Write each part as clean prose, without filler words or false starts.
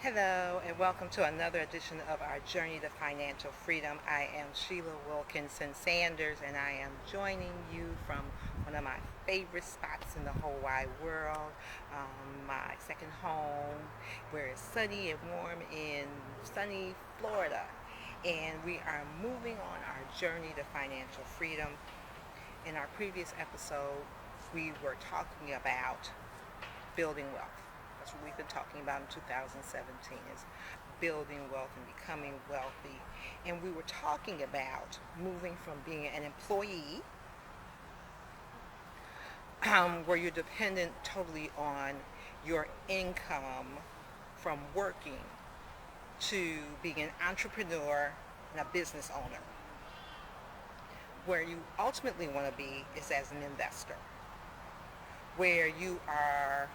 Hello, and welcome to another edition of our Journey to Financial Freedom. I am Sheila Wilkinson-Sanders, and I am joining you from one of my favorite spots in the whole wide world, my second home, where it's sunny and warm in sunny Florida. And we are moving on our journey to financial freedom. In our previous episode, we were talking about building wealth. That's what we've been talking about in 2017 is building wealth and becoming wealthy. And we were talking about moving from being an employee where you're dependent totally on your income from working to being an entrepreneur and a business owner. Where you ultimately want to be is as an investor, where you are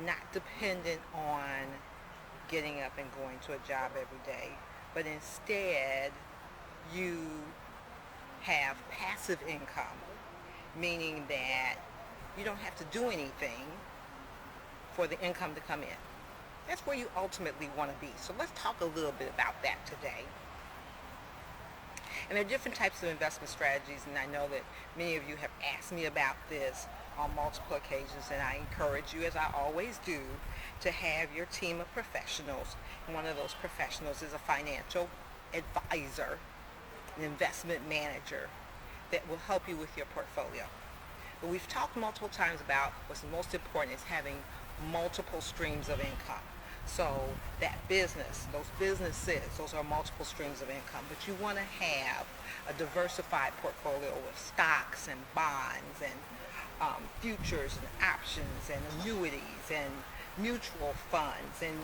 not dependent on getting up and going to a job every day, but instead you have passive income, meaning that you don't have to do anything for the income to come in. That's where you ultimately want to be. So let's talk a little bit about that today. And there are different types of investment strategies, and I know that many of you have asked me about this on multiple occasions, and I encourage you, as I always do, to have your team of professionals. And one of those professionals is a financial advisor, an investment manager that will help you with your portfolio. But we've talked multiple times about what's most important is having multiple streams of income. So that business, those businesses, those are multiple streams of income. But you want to have a diversified portfolio with stocks and bonds and futures and options and annuities and mutual funds and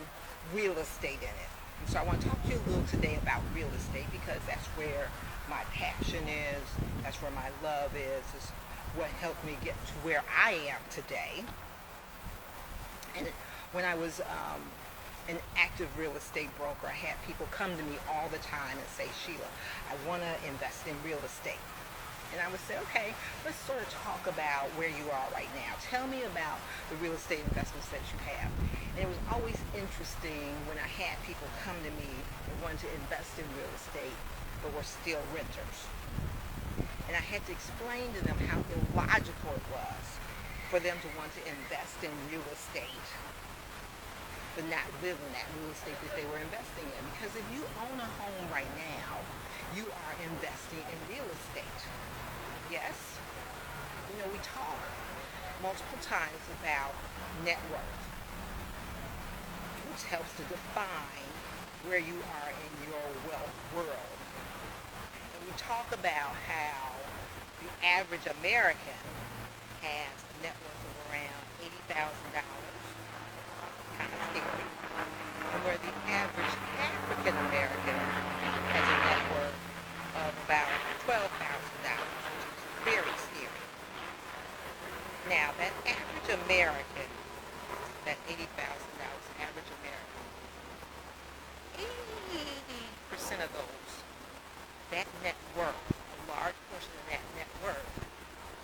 real estate in it. And so I want to talk to you a little today about real estate because that's where my passion is, that's where my love is what helped me get to where I am today. And when I was an active real estate broker, I had people come to me all the time and say, Sheila, I want to invest in real estate. And I would say, okay, let's sort of talk about where you are right now. Tell me about the real estate investments that you have. And it was always interesting when I had people come to me and wanted to invest in real estate, but were still renters. And I had to explain to them how illogical it was for them to want to invest in real estate, but not live in that real estate that they were investing in. Because if you own a home right now, you are investing in real estate. Yes? You know, we talk multiple times about net worth, which helps to define where you are in your wealth world. And we talk about how the average American has a net worth of around $80,000, kind of scary, and where the average African American has a net worth of about $12,000, which is very scary. Now, that average American, that $80,000 average American, 80% of those, that net worth, a large portion of that net worth,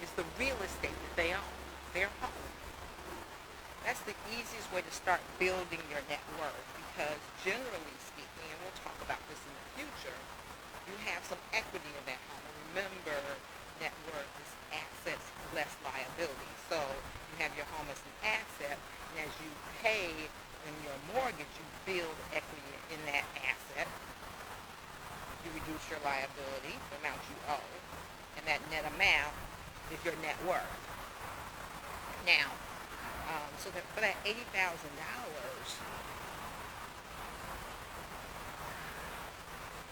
is the real estate that they own, their home. That's the easiest way to start building your net worth because generally speaking, and we'll talk about this in the future, you have some equity in that home. Remember, net worth is assets less liability. So you have your home as an asset, and as you pay in your mortgage, you build equity in that asset. You reduce your liability, the amount you owe, and that net amount is your net worth. Now, so that for that $80,000,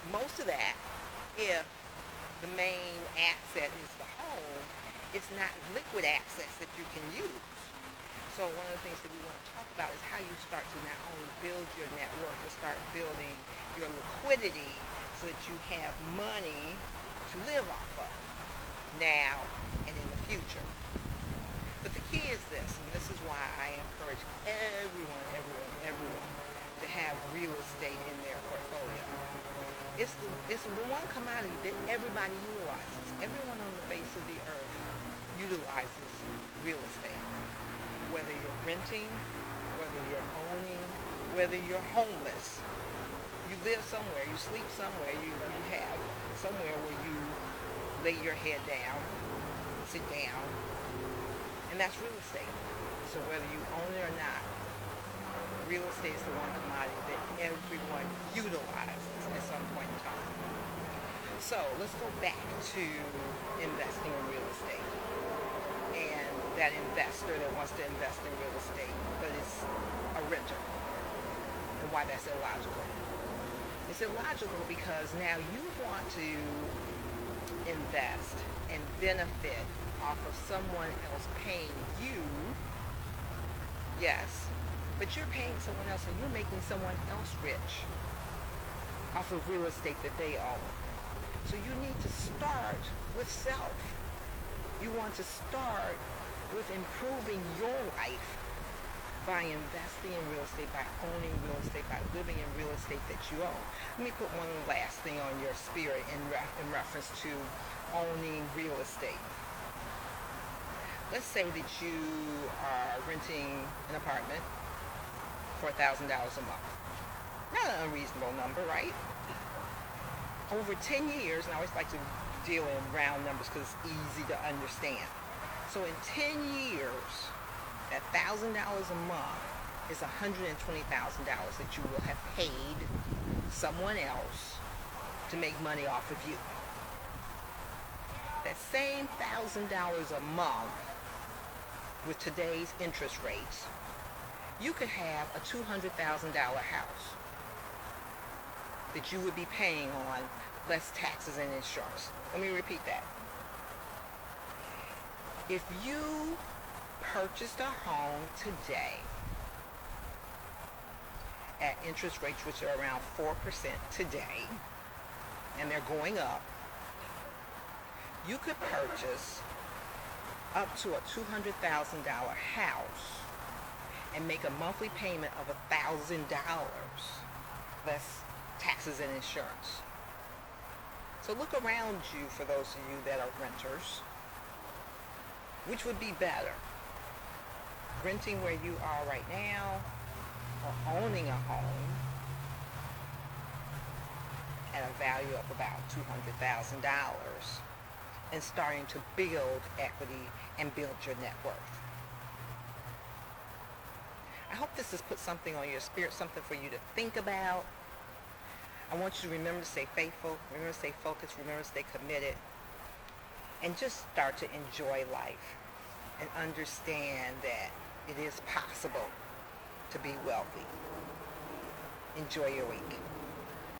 most of that, if the main asset is the home, it's not liquid assets that you can use. So one of the things that we want to talk about is how you start to not only build your net worth, but start building your liquidity so that you have money to live off of now and in the future. But the key is this, and this is why I encourage everyone to have real estate in their portfolio. It's the one commodity that everybody utilizes. Everyone on the face of the earth utilizes real estate. Whether you're renting, whether you're owning, whether you're homeless, you live somewhere, you sleep somewhere, you have somewhere where you lay your head down, sit down, and that's real estate. So whether you own it or not, real estate is the one commodity that everyone utilizes at some point in time. So let's go back to investing in real estate. And that investor that wants to invest in real estate, but is a renter. And why that's illogical. It's illogical because now you want to invest and benefit off of someone else paying you, yes, but you're paying someone else and you're making someone else rich off of real estate that they own. So you need to start with self. You want to start with improving your life by investing in real estate, by owning real estate, by living in real estate that you own. Let me put one last thing on your spirit in reference to owning real estate. Let's say that you are renting an apartment for $1,000 a month. Not an unreasonable number, right? Over 10 years, and I always like to deal in round numbers because it's easy to understand. So in 10 years, that $1,000 a month is $120,000 that you will have paid someone else to make money off of you. That same $1,000 a month with today's interest rates, you could have a $200,000 house that you would be paying on less taxes and insurance. Let me repeat that. If you purchased a home today at interest rates which are around 4% today, and they're going up, you could purchase up to a $200,000 house and make a monthly payment of $1,000 less taxes and insurance. So look around you for those of you that are renters. Which would be better? Renting where you are right now or owning a home at a value of about $200,000 and starting to build equity and build your net worth. I hope this has put something on your spirit, something for you to think about. I want you to remember to stay faithful, remember to stay focused, remember to stay committed, and just start to enjoy life and understand that it is possible to be wealthy. Enjoy your week.